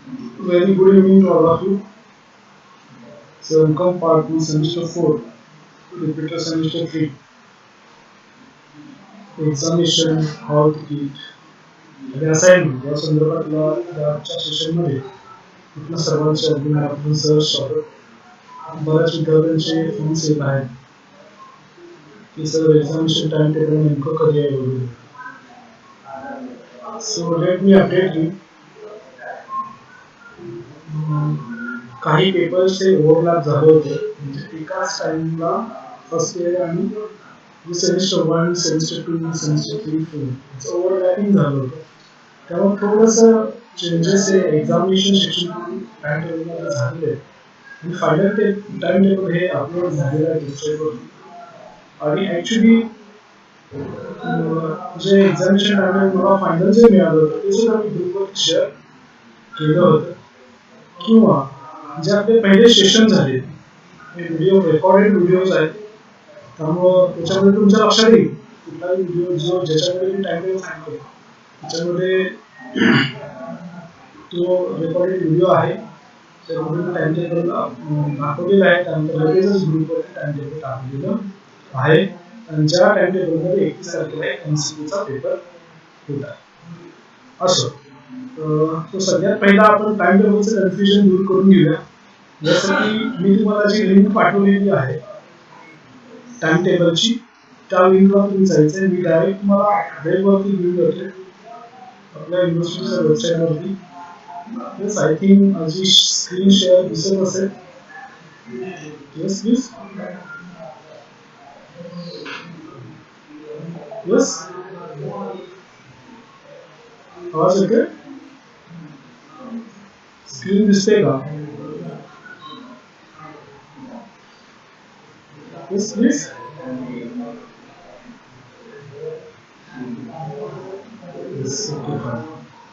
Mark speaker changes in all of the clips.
Speaker 1: Very good evening to all of you. So, welcome part 2, semester 4, repeater semester 3, examination, how to keep आणि assignment या संदर्भातल्या आजच्या सेशनमध्ये आपल्या सर्वांचे अगदी मनापासून सहर्ष स्वागत. बऱ्याच विद्यार्थ्यांचे फोन्स येत आहेत की सर एक्झामिनेशन टाइम टेबल नेमकं कधी आहे वगैरे. So let me update you. काही पेपर्स हे ओव्हरलॅप झाले होते, म्हणजे एकाच टाइमला फर्स्ट इयर आणि सेमिस्टर 1, सेमिस्टर 2, सेमिस्टर 3, 4 ओव्हरलॅपिंग झालं होतं. त्यामुळे थोडंसं चेंजेस हे एक्झामिनेशन सेक्शन टाइम टेबलमध्ये झालेले आहेत. आणि फायनल टाइम टेबल हे अपलोड झालेलं आहे वेबसाईटवरती. आणि ॲक्च्युली जे एक्झामिनेशन टाइम टेबल मला फायनल जे मिळालं होतं ते सुद्धा मी ग्रुपवरती शेअर केलं होतं. किंवा जे आपले पहिले सेशन झाले व्हिडिओ रेकॉर्डेड व्हिडिओज आहेत, त्यामुळं त्याच्यामध्ये तुमच्या लक्षात येईल कुठलाही व्हिडिओ जो ज्याच्यामध्ये मी टाइम टेबल सांगतो त्याच्यामध्ये तो रेकॉर्डेड व्हिडिओ आहे, त्यामध्ये टाइम टेबल दाखवलेला आहे. त्यानंतर लगेचच ग्रुपवरती टाइम टेबल टाकलेलं आहे. आणि ज्या टाइम टेबलमध्ये 31 तारखेला MCQचा पेपर होता. असं तो सगळ्यात पहिला आपण टाइम टेबलचं कन्फ्युजन दूर करून घेऊया. जसं की मी तुम्हाला जी लिंक पाठवलेली आहे टाइम टेबलची, त्या लिंकला तुम्ही जायचं. मी डायरेक्ट तुम्हाला वेबवरती घेऊन जातोय आपल्या युनिव्हर्सिटीच्या वेबसाईटवरती. येस, आय थिंक माझी स्क्रीन शेअर दिसत असेल. Yes please. येस, आवाज येते? स्क्रीन दिसते का? Yes please. Yes, okay fine.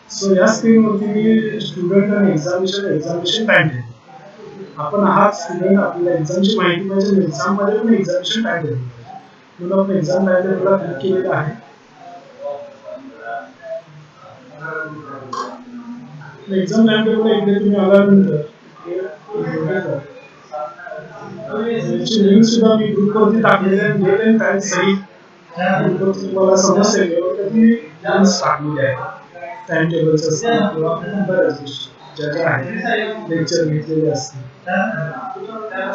Speaker 1: So या स्क्रीनवरती मी स्टुडंट आणि एक्झामिनेशन टाइम टेबल. आपण आहात स्टुडंट, आपल्याला एक्झामची माहिती पाहिजे, एक्झाम मध्ये पण एक्झामिनेशन टाइम टेबल पाहिजे. म्हणून आपण एक्झाम टाइम टेबलला क्लिक केलेलं आहे. एक्झाम टाइम टेबल इकडे तुम्ही आल्यानंतर याची लिंक सुद्धा मी ग्रुपवरती टाकलेली आहे. डेट अँड टाइम सहित ग्रुपवरती तुम्हाला समजते कधी लिंक्स टाकलेली आहे टाइम टेबलचं असतं किंवा बऱ्याच गोष्टी ज्या ज्या आहेत लेक्चर घेतलेले असतील.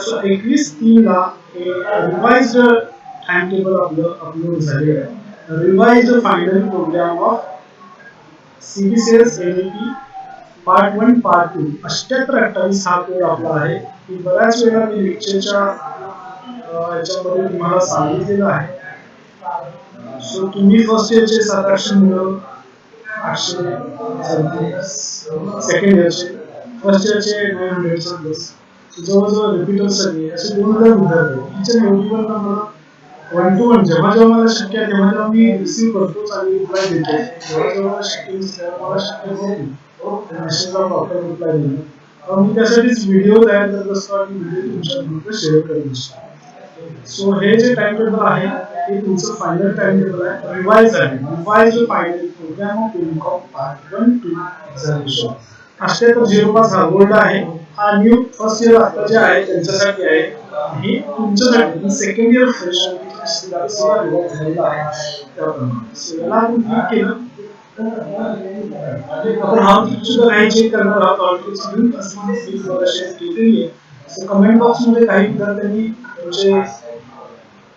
Speaker 1: सो 21/3 हे रिवाइज्ड टाइम टेबल आपलं अपलोड झालेलं आहे. Revised final programme of CBCS NEP part 1 part 2 7828 हा कोड आपला आहे. की बऱ्याच वेळा मी लेक्चरच्या याच्यामध्ये तुम्हाला सांगितलेलं आहे. सो तुम्ही फर्स्ट इयरचे 700 मुलं, 800 सेकंड इयरचे, फर्स्ट इयरचे 900 प्लस, जवळजवळ रिपीटर सगळे असे 2000 विद्यार्थी. टीचर एवढी पण मला 1 to 1 जेव्हा जेव्हा मला शक्य आहे तेव्हा जेव्हा मी रिसीव्ह करतोच आणि रिप्लाय देतो. जेव्हा जेव्हा शक्य मला शक्य होईल मेसेजला प्रॉपर रिप्लाय देणं. मी त्यासाठीच व्हिडिओ तयार करत असतो आणि व्हिडिओ तुमच्या ग्रुपवर शेअर करत असतो. सो हे जे टाइम टेबल आहे हे तुमचं फायनल टाइम टेबल आहे. रिवाइज आहे. रिवाइज फायनल प्रोग्राम ऑफ इन्कॉम पार्ट 1 2 एक्झामिनेशन. 7805 हा गोल्ड आहे. हा न्यू फर्स्ट इयर आता जे आहे त्यांच्यासाठी आहे. हे तुमच्यासाठी सेकंड इयर फ्रेश झालेला आहे त्याप्रमाणे. सो याला आपण क्लिक केलं आपण हा सुद्धा काही चेक करणार आहोत. ऑलरेडी लिंक शेअर केलेली आहे. सो कमेंट बॉक्स मध्ये काही विद्यार्थ्यांनी म्हणजे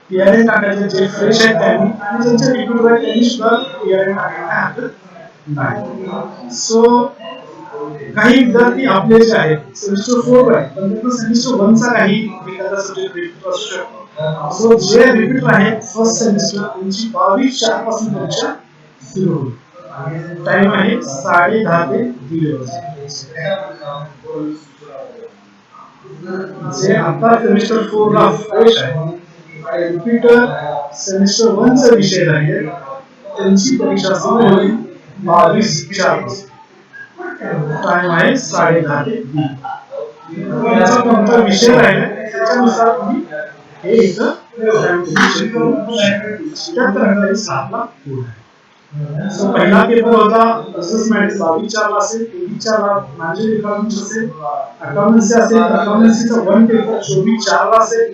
Speaker 1: PRN टाकायचे जे फ्रेश आहेत त्यांनी, आणि ज्यांचे रिपीट आहेत त्यांनी सुद्धा PRN टाकायला हरकत नाही. सो काही विद्यार्थी आपले जे आहेत सेमिस्टर 4 आहे पण त्यांना सेमिस्टर 1 चा काही एखादा सब्जेक्ट रिपीट असू शकतो. सो जे रिपीट आहे फर्स्ट सेमिस्टर त्यांची 22/4 पासून परीक्षा सुरू होईल. टाइम आहे 10:30 ते 1:30 वाजता. जे आता सेमिस्टर 4 ला फ्रेश आहे रिपीटर सेमिस्टर 1 चा विषय आहे त्यांची परीक्षा सुरू होईल 22/4 पासून. टाइम आहे 10:30 ते 1:00. याचा कोणता विषय राहिला त्याच्यानुसार तुम्ही हे इथं टाइम टेबल चेक करू शकता. 7828 कोड आहे. सो पहिला पेपर होता बिझनेस मॅथ्स 22/4 ला असेल, 23/4 ला मॅनेजमेंट इकॉनॉमिक्स असेल, अकाउंटन्सी असेल, अकाउंटन्सीचा वन पेपर 24/4 ला असेल,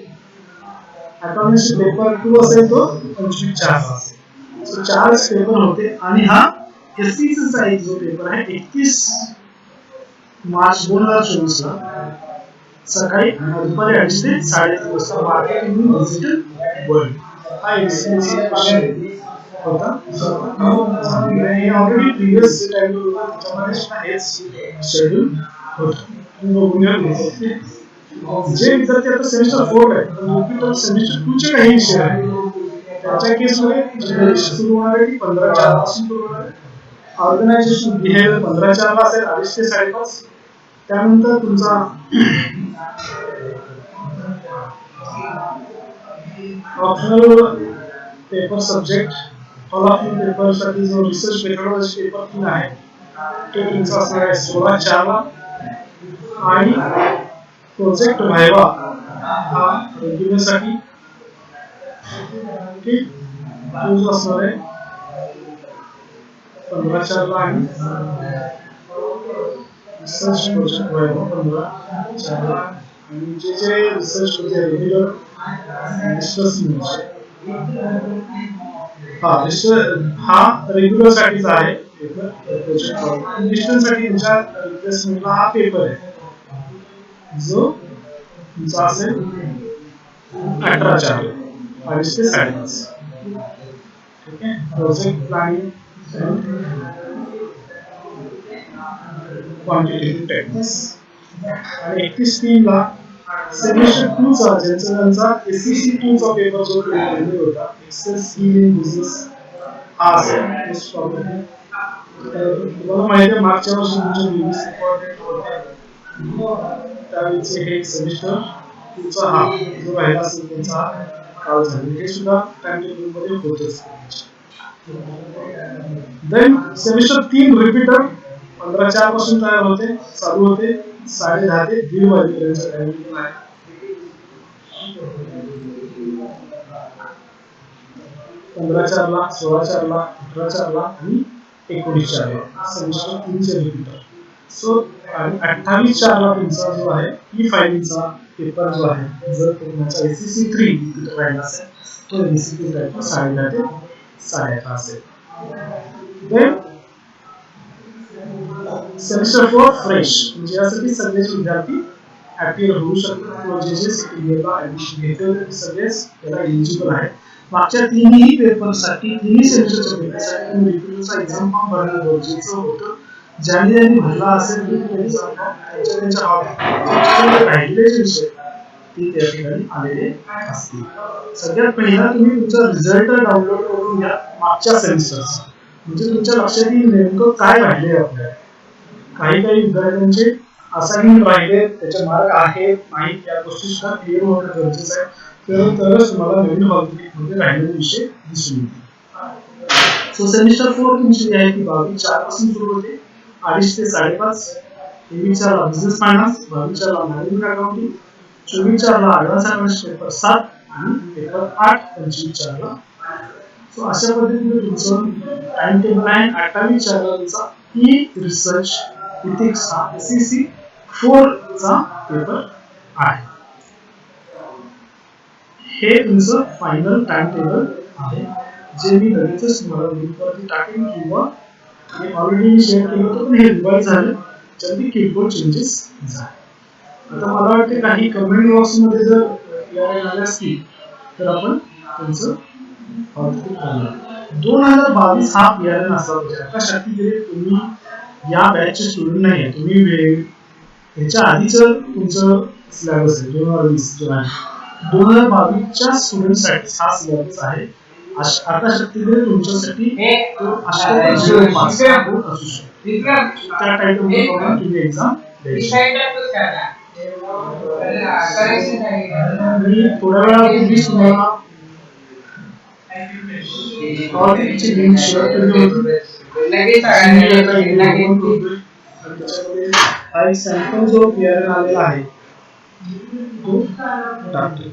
Speaker 1: अकाउंटन्सी पेपर 2 असेल तो 25/4 ला असेल. सो 4 पेपर होते आणि हा एसईसी चा एक जो पेपर आहे 31 मार्च 2024 ला सकाळी दुपारी 2:30 ते 3:30 वाजता मार्केटिंग डिजिटल वर्ल्ड हा एसईसी होता. आणि ऑलरेडी प्रीवियस टाइम होता त्याच्यामध्ये सुद्धा हेच शेड्यूल होतं. जे विद्यार्थी आता सेमिस्टर 4 आहे रिपीटर सेमिस्टर 2 चे काही विषय आहेत त्याच्या केसमध्ये परीक्षा सुरू होणार आहे ती 15/4 पासून सुरू होणार आहे. ऑर्गनायझेशन बिहेवियर 15/4 ला असेल 2:30 ते 5:30. त्यानंतर तुमचा optional paper subject all of you paper साठी जो रिसर्च मेथोडॉलॉजी पेपर 3 आहे तो तुमचा असणार आहे 16/4 ला. आणि प्रोजेक्ट व्हायवा हा रेग्युलर साठी ठीक तो जो असणार आहे 15/4 ला आणि रिसर्च प्रोजेक्ट व्हायवा 15/4 ला. आणि जे रिसर्च म्हणजे रेग्युलर डिस्कस हा रेग्युलर साठीचा आहे पेपर प्रोजेक्ट डिस्टन्स साठी तुमच्या रिप्लेसमेंटला हा पेपर आहे जो तुमचा असेल 18/4 2:30 ते 5:30. ठीक आहे. Project planning quantitative techniques. आणि 31/3 ला सेमिस्टर 2 चा ज्यांचा एसईसी 2 चा पेपर जो पेंडिंग होता एक्सेल स्किल इन बिझनेस हा असेल मोस्ट प्रॉब्लेम. तुम्हाला माहिती आहे मागच्या वर्षी तुमचे बीबीसी इम्पॉर्टंट होते त्यावेळेचे हे सेमिस्टर 2 चा हा जो राहिला असेल त्यांचा काल झाले हे सुद्धा टाइम टेबल मध्ये होतच. देन सेमिस्टर 3 रिपीटर 15/4 पासून तयार होते चालू होते 10:30 ते 1:30 वाजेपर्यंत टाइमिंग आहे. 15/4 ला 16/4 ला 18/4 ला आणि 19/4 ला सेमिस्टर 3 चे रिपीटर. सो आणि 28/4 ला तुमचा जो आहे ई फायलिंगचा पेपर जो आहे जर तुमचा एससीसी 3 रिपीटर राहिला असेल तो एमसीक्यू टाइप 10:30 ते 11:30 असेल. देन सेमिस्टर 4 फ्रेश म्हणजे यासाठी सगळेच विद्यार्थी ऍपियर होऊ शकतात किंवा जे जे सीटीला ऍडमिशन घेतले होते सगळेच त्याला एलिजिबल आहेत. मागच्या तिन्ही पेपरसाठी तिन्ही सेमिस्टरच्या पेपरसाठी तुम्ही रिपीटरचा एक्झाम फॉर्म भरणं गरजेचं होतं. ज्यांनी भरला असेल रिपीटर एक्झाम फॉर्म त्यांच्या राहिलेले जे विषय ते त्या ठिकाणी आलेले असतील. सगळ्यात पहिला तुम्ही तुमचा रिझल्ट डाउनलोड करून घ्या मागच्या सेमिस्टरचा म्हणजे तुमच्या लक्षात येईल नेमकं काय राहिले आपल्याला. काही विद्यार्थ्यांचे असाइनमेंट राहिले त्याचे मार्क आहेत नाही या गोष्टी सुद्धा क्लिअर होणं गरजेचं आहे. तरच तुम्हाला नवीन हॉलमध्ये राहिलेले विषय दिसून येतील. सो सेमिस्टर 4 तुमची जी आहे ती 22/4 पासून सुरू होते 2:30 ते 5:30. 23/4 ला बिझनेस फायनान्स, 22/4 ला मॅनेजमेंट अकाउंटिंग, 24/4 ला ऍडव्हान्स अकाउंट्स पेपर 7 आणि पेपर 8 25/4 ला. सो अशा पद्धतीने तुमचं टाइम टेबल आहे. 28/4 ला तुमचा ई रिसर्च इथिक्स हा एसईसी 4 चा पेपर आहे. हे तुमचं फायनल टाइम टेबल आहे जे मी लगेचच तुम्हाला ग्रुपवरती टाकेन किंवा हे ऑलरेडी शेअर केलं होतं पण हे रिवाइज झालं त्याच्यामध्ये किरकोळ चेंजेस झाले. आता मला वाटते काही कमेंट बॉक्स मध्ये जर आले असतील तर आपण त्यांचं आउटपुट करूया. 2022 हा पीआरएन असावा पाहिजे. आता शक्ती तुम्ही या बॅचचे स्टुडंट नाही आहे तुम्ही ह्याच्या आधीचं तुमचं सिलेबस आहे 2020 जो आहे 2022 च्या स्टुडंटसाठी हा सिलेबस आहे. आता शक्तीकडे तुमच्यासाठी तो असू शकतो त्या टाईपमध्ये तुम्ही एक्झाम द्यायची. मी थोड्या वेळापूर्वी तुम्हाला लिंक शेअर केली होती. सॅम्पल जो पीआरएन आलेला आहे तो टाकतो.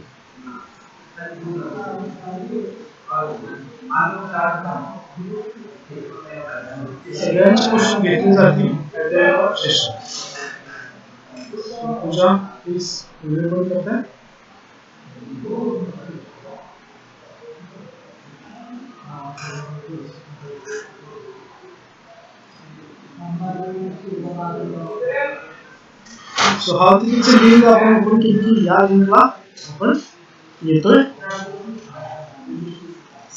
Speaker 1: सगळ्यांचे क्वेश्चन घेतले जातील at the end of session. Pooja please video call करताय. सो हा तिकीटची लिंक आपण ओपन केली की या लिंकला आपण येतोय.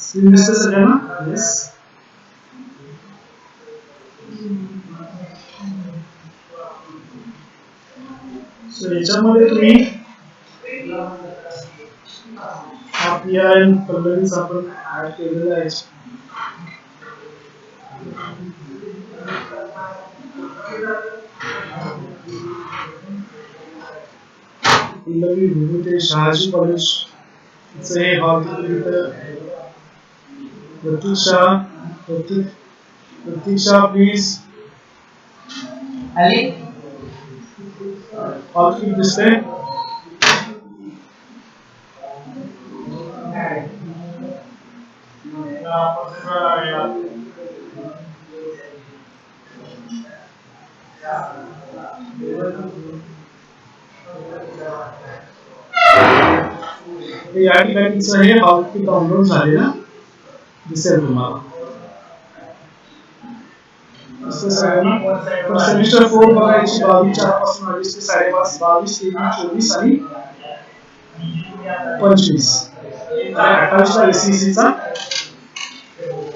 Speaker 1: स्क्रीन दिसते सगळ्यांना? येस. सो याच्यामध्ये तुम्ही हा PRN पल्लवीच आपण ऍड केलेला आहे. पल्लवी विभूते शहाजी कॉलेज हे hall Pratiksha please
Speaker 2: Ali
Speaker 1: hall ticket दिसते. या ठिकाणीचं हे हॉल तिकीट डाउनलोड झालेलं दिसेल तुम्हाला. सेमिस्टर 4 बघायची 22/4 पासून 28 ते 5:30, 22, 23, 24 आणि 25 आणि 28 ला SEC चा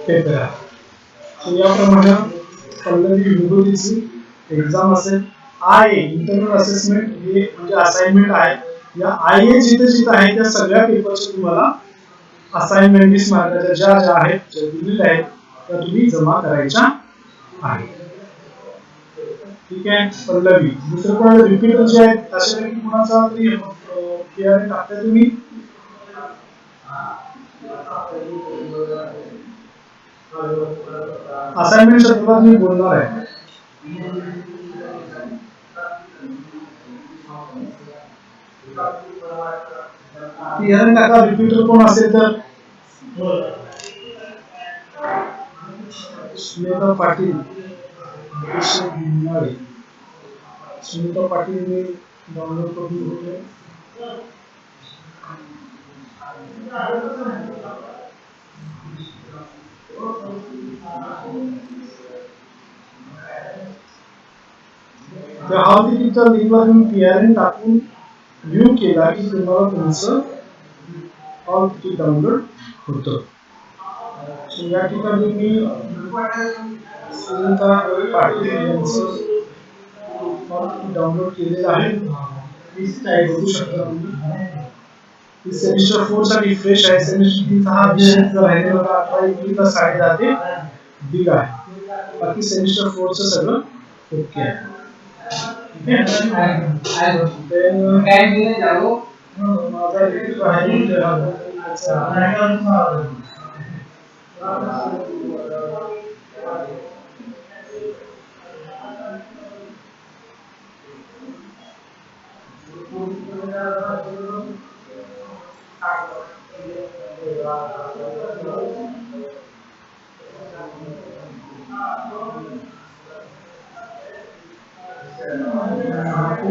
Speaker 1: पेपर आहे. सो याप्रमाणे पल्लवी विभूतीची एक्झाम असेल. IA इंटरनल असेसमेंट हे म्हणजे असाइनमेंट आहे. या IA जिथे जिथे आहे त्या सगळ्या पेपरचे तुम्हाला असाइनमेंट 20 मार्काच्या ज्या आहेत ज्या दिलेल्या आहेत त्या तुम्ही जमा करायच्या आहे. ठीक आहे. पल्लवी दुसरं कोणाला रिपीटर जे आहेत अशापैकी कोणाचा तरी PRN टाकताय तुम्ही? असाइनमेंट संदर्भात मी बोलणार आहे. PRN टाका. रिपीटर कोण असेल तर सुनीता पाटील, सुनीता पाटील मी डाउनलोड करून घेतले. त्या हॉल तिकीटच्या लिंकला तुम्ही PRN टाकून व्ह्यू केला की तुम्हाला तुमचं हॉल तिकीट डाउनलोड होतं. या ठिकाणी मी सुनीता पाटील यांचं डाउनलोड केलेलं आहे. बघू शकता तुम्ही. सेमिस्टर 4 साठी फ्रेश आहे. सेमिस्टर 3 चा हा विषय राहिलेला होता 18 एप्रिलला 10:30 ते दिला आहे. बाकी सेमिस्टर 4 चं सगळं ओके आहे. माझा रिव्ह्यू आहे.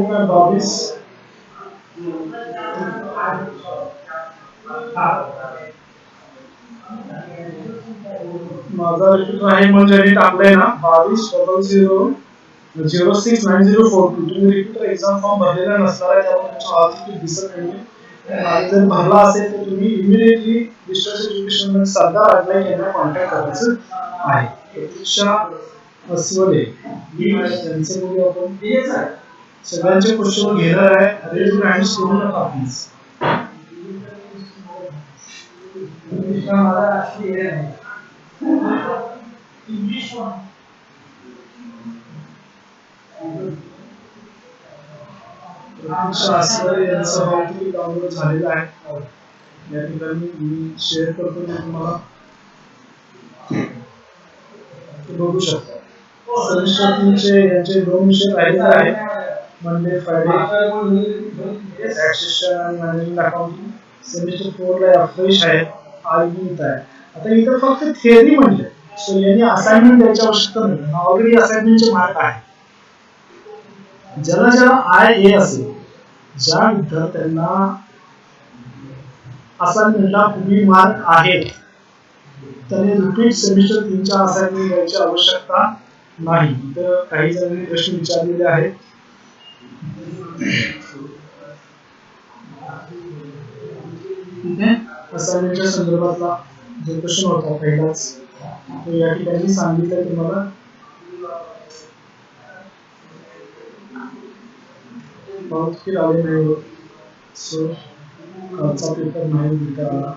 Speaker 1: मैं 22 माझा रिपीटर आहे म्हणजे टाकलंय ना 2200069042. तुम्ही रिपीटर एक्झाम फॉर्म भरलेला नसणार आहे त्यामुळे तुमचा हॉल तिकीट दिसत नाही. आणि जर भरला असेल तर तुम्ही इमिडिएटली डिस्टन्स एज्युकेशन मध्ये सरदार अडनाईक यांना कॉन्टॅक्ट करायचं आहे. प्रतीक्षा अस्वले यांचे मुली आपण सगळ्यांचे क्वेश्चन घेणार आहे. रेज युअर हँड्स करू नका प्लीज. प्रतीक्षा अस्वले यांचं हॉल तिकीट डाउनलोड झालेलं आहे. या ठिकाणी मी शेअर करतो तुम्हाला बघू शकता. सेमिस्टर 3 चे यांचे 2 विषय राहिलेले आहेत. मंडे फ्रायडे टॅक्सेशन आणि मॅनेजमेंट अकाउंटिंग. सेमिस्टर 4 ला फ्रेश आहे. आर्ग्युमेंट आहे. आता इथं फक्त थिअरी म्हणजे सो यांनी असाइनमेंट द्यायची आवश्यकता नाही, ऑलरेडी असाइनमेंटचे मार्क आहे. ज्याला ज्याला IA असेल, ज्या विद्यार्थ्यांना असाइनमेंटला पूर्वी मार्क आहेत त्यांनी रिपीट सेमिस्टर 3च्या असाइनमेंट द्यायची आवश्यकता नाही. तर काही जणांनी प्रश्न विचारलेले आहेत. ठीक आहे, असाइनमेंटच्या संदर्भातला जो प्रश्न होता पहिलाच तो या ठिकाणी सांगितलं तुम्हाला. बहुत फिर आगे नहीं हो, सो कालचा पेपर नाही देता आला.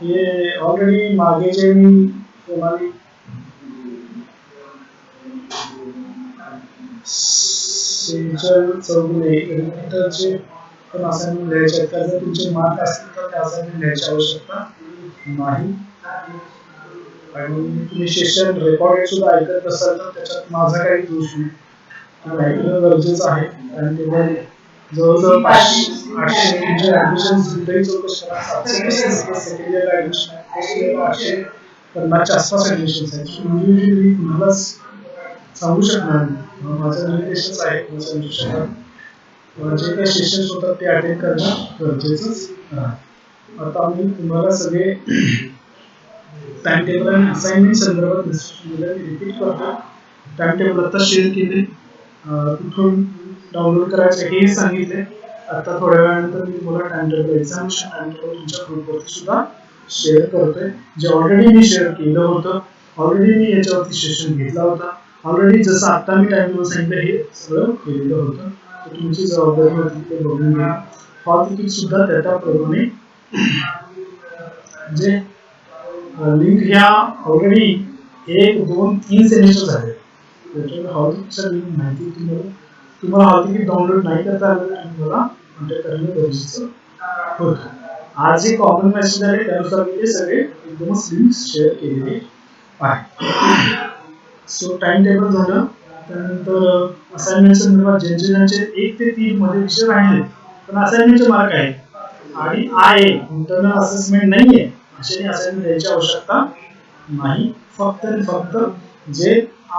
Speaker 1: ये ऑलरेडी मागे जे मी तुम्हाला सेंचर चौगुले रिपीटरचे पण असाइनमेंट द्यायचे आहेत. जर तुमचे मार्क असतील तर त्या असाइनमेंट द्यायची आवश्यकता नाही. आणि तुम्ही सेशन रेकॉर्डेड सुद्धा ऐकत असाल तर त्याच्यात माझा काही दोष नाही, तुम्ही ऐकणं गरजेचं आहे. आणि तेव्हा जवळजवळ 500-800 तुमचे ऍडमिशन सुद्धाही चौकशी करा. 735 सेकंड इयर ऍडमिशन आहे, फर्स्ट इयर 850च्या आसपास ऍडमिशन आहेत. इंडिव्हिज्युअली कुणालाच सांगू शकणार नाही, माझं लिमिटेशन्स आहे. माझं समजू शकणार जे काही सेशन्स होतात ते अटेंड करणं गरजेचंच आहे. आता मी तुम्हाला सगळे टाइम टेबल आणि असाइनमेंट संदर्भात रिपीट करतो. टाइम टेबल आता शेअर केले, कुठून डाउनलोड करायचं हे सांगितले. आता थोड्या वेळानंतर मी तुम्हाला टाइम टेबल एक्झामचं टाइम टेबल तुमच्या ग्रुपवरती सुद्धा शेअर करतोय, जे ऑलरेडी मी शेअर केलं होतं. ऑलरेडी मी याच्यावरती सेशन घेतला होता. ऑलरेडी जसं आता मी टाइम टेबल सांगितलं हे सगळं केलेलं होतं. तर तुमची जबाबदारी होती ते बघून घ्या. हॉल तिकीट सुद्धा त्याप्रमाणे म्हणजे लिंक ह्या ऑलरेडी 1, 2, 3 सेमिस्टर झाले. त्याच्यामुळे हॉल तिकीटचा लिंक माहिती तुम्हाला हॉल तिकीट डाउनलोड नाही करता आलं तर तुम्हाला कॉन्टॅक्ट करणं गरजेचं होतं. आज जे कॉमन मेसेज आहे त्यानुसार मी ते सगळे एकदमच लिंक शेअर केलेले आहे. सो टाइम टेबल झालं. त्यानंतर असाइनमेंट संदर्भात ज्यांचे 1 ते 3 मध्ये विषय राहिले पण असाइनमेंटचे मार्क आहेत आणि IA इंटरनल असेसमेंट नाहीये अशाने असाइनमेंट द्यायची आवश्यकता नाही. फक्त आणि फक्त जे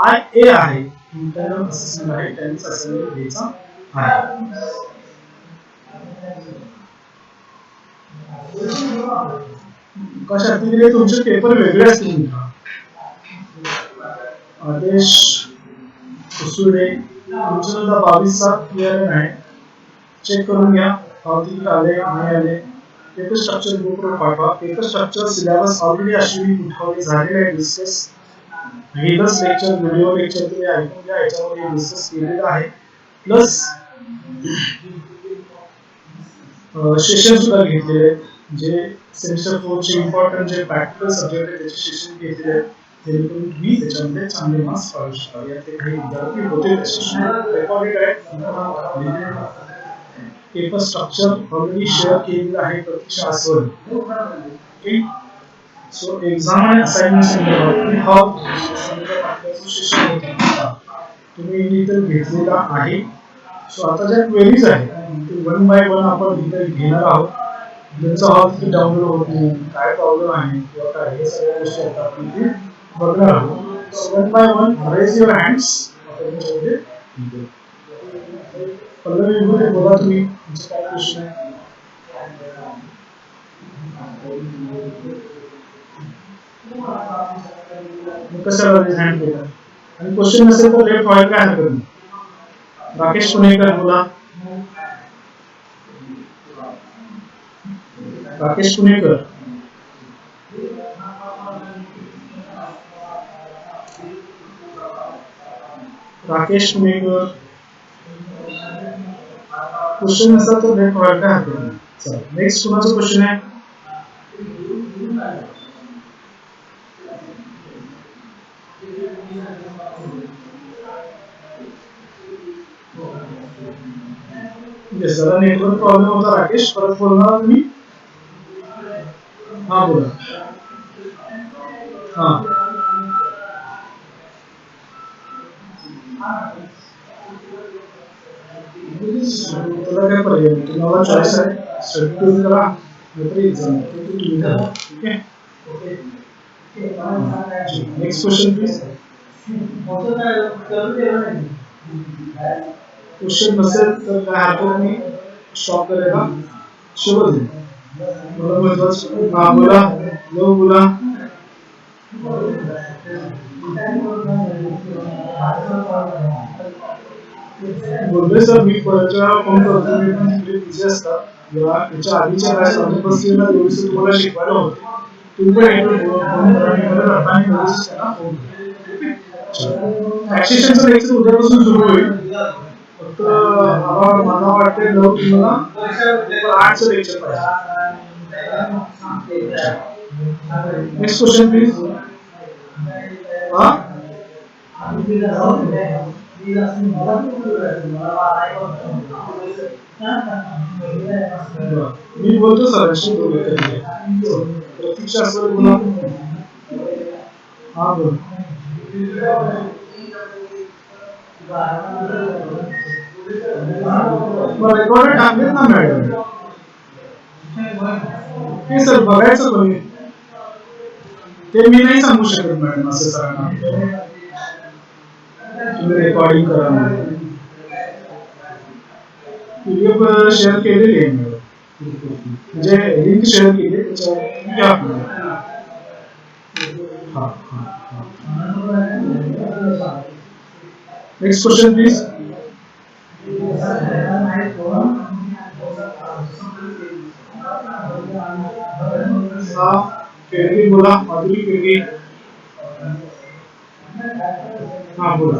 Speaker 1: IA आहे इंटरनल असेसमेंट आहे त्यांनीच असाइनमेंट द्यायचा आहे. कशा तिकडे तुमचे पेपर वेगळे असतील. आदेश कुसुडे तुमचं सुद्धा 22/7 इयर आहे, चेक करून घ्या. पावती आले नाही आले. पेपर स्ट्रक्चर ग्रुपवर पाठवा. Paper structure syllabus already Ashwini कुठे झालेला आहे डिस्कस. व्हिडिओ लेक्चर तुम्ही ऐकून घ्या, याच्यामध्ये डिस्कस केलेलं आहे. प्लस सेशन सुद्धा घेतलेले जे सेमिस्टर 4 चे इम्पॉर्टंट जे प्रॅक्टिकल सब्जेक्ट आहे त्याचे सेशन घेतलेले आहेत, जेणेकरून तुम्ही त्याच्यामध्ये चांगले मार्क्स पाडू शकाल. यातले काही विद्यार्थी होते ते सेशन रेकॉर्डेड आहे. पेपर स्ट्रक्चर ऑलरेडी शेअर केलेलं आहे प्रतीक्षा आसवड. ओके, सो एक्झाम आणि असाइनमेंट संदर्भात सेशन होता तुम्ही इथे घेतलेला आहे. सो आता ज्या क्वेरीज आहेत ते 1 बाय 1 आपण इथे घेणार आहोत. ज्यांचा हॉल तिकीट डाउनलोड होत नाही, काय प्रॉब्लेम आहे किंवा काय, हे सगळ्या गोष्टी आता आपण इथे बघणार आहोत. So 1 by 1 raise your hands. Pallavi मध्ये बोला तुम्ही, तुमचं काय क्वेश्चन आहे. कशाला रेज हँड केला आणि क्वेश्चन नसेल तर लेफ्ट व्हायला काय हरकत नाही. राकेश पुणेकर बोला. राकेश पुणेकर. राकेश पुणेकर क्वेश्चन नसेल तर लेफ्ट व्हायला काय हरकत नाही. चला नेक्स्ट कुणाचा क्वेश्चन आहे. जरा नेटवर्क प्रॉब्लेम होता राकेश, परत बोलणार तुम्ही. हा बोला. हा तुला काय पर्याय, तुम्हाला चॉईस आहे. स्टडी करा नाहीतर एक्झाम. ठीक आहे. Next question please. क्वेश्चन नसेल तर काय हरकत नाही, स्टॉप करायला. शुभ दिन. मला महत्वाचं हा बोला, लो बोला. बोलले सर मी परतच्या फोन करतो, मी पण तिकडे बिझी असतात. त्याच्या आधीच्या बॅच मध्ये बसलेला व्यवस्थित तुम्हाला शिकवायला होते. तुम्ही पण एकदा फोन करा, मी परत आता व्यवस्थित त्यांना फोन करा. टॅक्सेशनचं लेक्चर उद्यापासून सुरू होईल. फक्त मला वाटते लव तुम्हाला 8चं लेक्चर पाहिजे. Next question please. हा मी बोलतो सरांशी, प्रतीक्षा सर बोला. हा बोल. रेकॉर्ड टाकलेत ना मॅडम. हे सर बघायचं कोणी, ते मी नाही सांगू शकत मॅडम असं सरांना. तुम्ही रेकॉर्डिंग करा. पीडीएफ शेअर केलेली आहे मॅडम, म्हणजे लिंक शेअर केली त्याच्यावर घ्या. Next question please. हा केळगी बोला, माधुरी केळगी. हा बोला.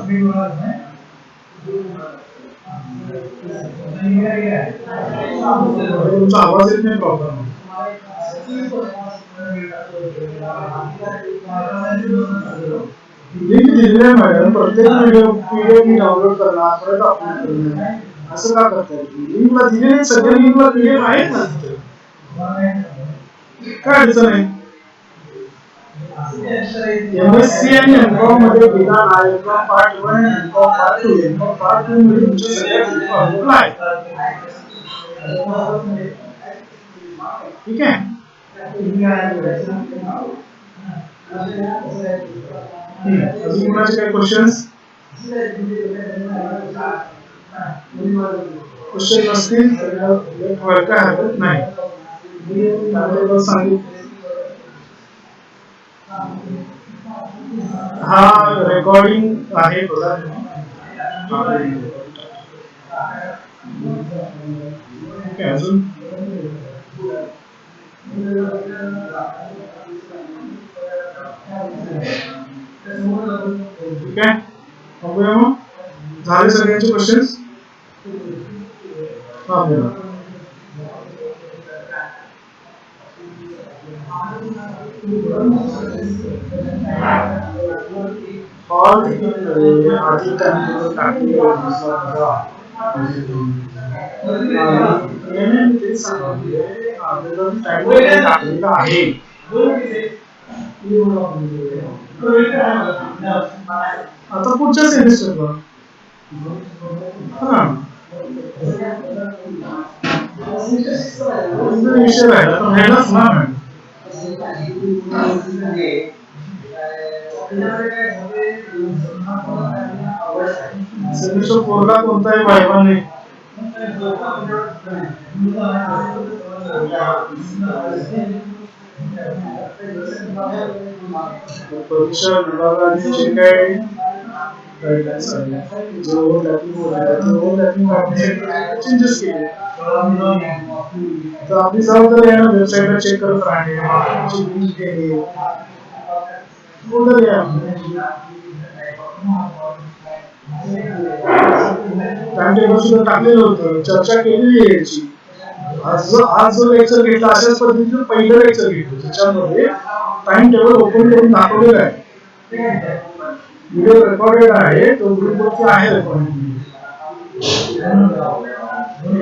Speaker 1: तुमचा आवाज येत नाही प्रॉपर. लिंक दिलेली आहे मॅडम, प्रत्येक व्हिडिओ पीडीएफ मी डाउनलोड करणार, परत अपलोड करणार, असं का करताय? लिंकला दिलेले सगळ्या लिंकला पीडीएफ आहेत ना तिथे, काय अडचण आहे? एमएससी आणि एमकॉम मध्ये गेला आहे, एमकॉम पार्ट 1 आणि एमकॉम पार्ट 2. एमकॉम पार्ट 2 मध्ये तुमच्या सगळ्या लिंक अवेलेबल आहेत. ठीक आहे. अजून कोणाचे काही क्वेश्चन्स? क्वेश्चन नसतील तर काय हरकत नाही. हा रेकॉर्डिंग आहे बघा. अजून ठीक आहे. बघूया मग, झाले सगळ्यांचे क्वेश्चन्स. हा बोला. हॉल तिकीट आधी टाइम टाकलेली आहे. आता पुढच्या सेमिस्टरला विषय राहिला तर राहिलाच ना मॅडम. सेमिस्टर 4 ला कोणताही वायवा नाही. परीक्षा विभागाने जे काही गाईडलाईन्स आले, जे ओव्हरलॅपिंग होते ते ओव्हरलॅपिंग काढण्यासाठी चेंजेस केले. तर आपली जबाबदारी आहे ना वेबसाईटला चेक करत राहणे, लिंक देणे, टाइमटेबल सुद्धा टाकलेलं होतं, चर्चा केलेली आहे याची. आज जो लेक्चर घेतला अशाच पद्धतीने पहिलं लेक्चर घेतलं, त्याच्यामध्ये टाइम टेबल ओपन करून दाखवलेलं आहे. व्हिडिओ रेकॉर्डेड आहे, तो ग्रुपवरती आहे रेकॉर्डिंग,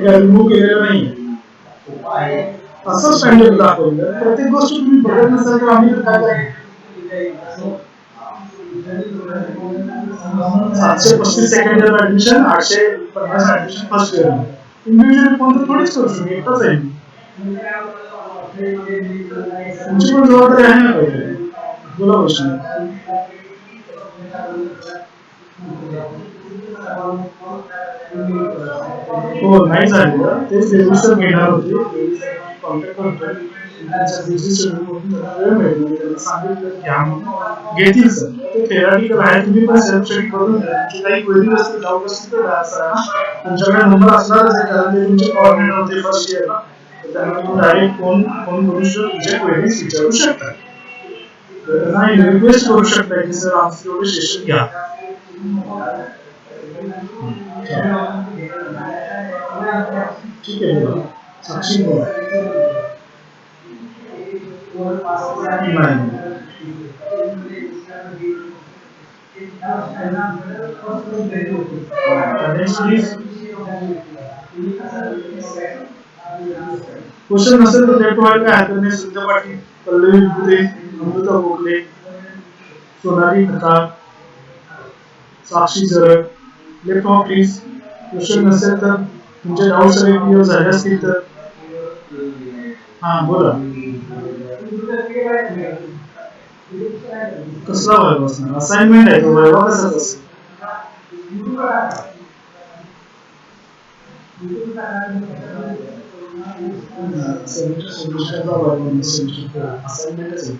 Speaker 1: रिमूव्ह केलेलं नाही. असंच टाइम टेबल दाखवलेलं. प्रत्येक गोष्ट तुम्ही बघत नसाल तर आम्ही काय करायचं? 735 second year admission, 850 admission first year. Individual कोणतं थोडीच करू शकतो, एकटाच आहे. तुमची पण जबाबदारी आहे ना पाहिजे. बोला प्रश्न. हो नाही झालेलं तेच रेजिस्टर घेणार होते कॉन्टॅक्ट करतोय त्यांच्या बिझी शेड्यूलमधून त्यांना वेळ मिळेल म्हणजे त्यांना सांगितलं घ्या म्हणून घेतील सर ते थेराटिकल आहे तुम्ही पण सेल्फ स्टडी करून घ्या तुमची काही क्वेरी असतील डाऊट असतील तर द्या सरांना तुमच्याकडे नंबर असणारच आहे कारण ते तुमचे कोऑर्डिनेटर होते फर्स्ट इयरला तर त्यांना तुम्ही डायरेक्ट फोन फोन करून तुमच्या क्वेरीज विचारू शकता तर त्यांना रिक्वेस्ट करू शकता की सर आमचं तेवढे सेशन घ्या ठीक आहे बोला साक्षी बोला नाही नेक्स्ट प्लीज क्वेश्चन नसेल तर लेफ्ट व्हायला काय हरकत नाही सुद्धा पाटील पल्लवी विपुले अमृता गोखले सोनाली खताळ साक्षी जरग लेफ्ट व्हा प्लीज क्वेश्चन नसेल तर तुमचे डाऊट सगळे क्लिअर झाले असतील तर हा बोला कसला व्हायवा असणार असाइनमेंट आहे तो व्हायवा कसा असेल सेमिस्टर सेमिस्टरचा व्हायवा सेमिस्टर असाइनमेंटच आहे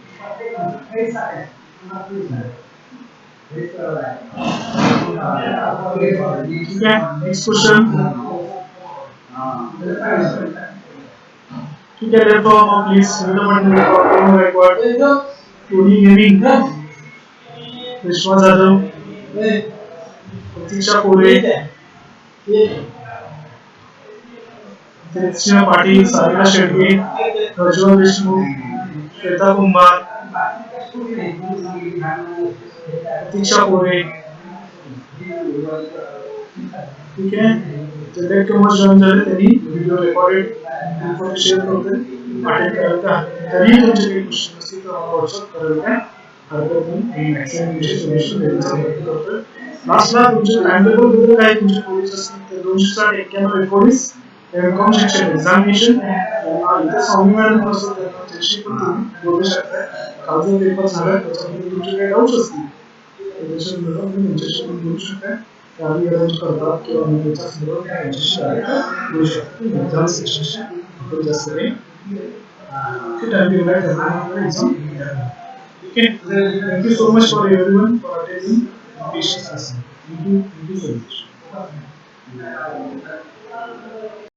Speaker 1: ठीक है नेक्स्ट क्वेश्चन ठीक है देखो प्लीज रिकॉर्ड टोनी गेमिंग विश्वा जाधव प्रतीक्षा कोरे तेजस्वी पाटील सारिका शेट्टी प्रज्वल देशमुख श्वेता कुंभार प्रतीक्षा कोरे ठीक है सिलेक्ट कमर्स जॉइन झाले त्यांनी व्हिडिओ रेकॉर्डेड इन्फॉर्मेशन शेअर करतोय अटेंड करायला का तरी तुमचे काही क्वेश्चन असतील तर मला व्हॉट्सअप करायला काय हरकत नाही मी एक्झामिनेशन सोल्युशन द्यायचा प्रयत्न करतोय लास्टला तुमचे टाइम टेबल बद्दल काय तुमचे क्वेरीज असतील तर 260 एकोणीस एमकॉम शिक्षण एक्झामिनेशन इथे स्वामी मॅडम असतो त्याची पण तुम्ही बोलू शकता कालचा पेपर झाला त्याच्यामध्ये तुमचे काही डाऊट्स असतील त्याच्याबद्दल तुम्ही तुमच्याशी पण बोलू शकता काही अरेंज करतात किंवा मी त्याच्या संदर्भात त्यांच्याशी डायरेक्ट बोलू शकतो एक्झाम सेशनशी आपण जास्त काही ते टाइम टेबल आहे त्याप्रमाणे एक्झाम ठीक आहे thank you so much for everyone for attending patience thank you so much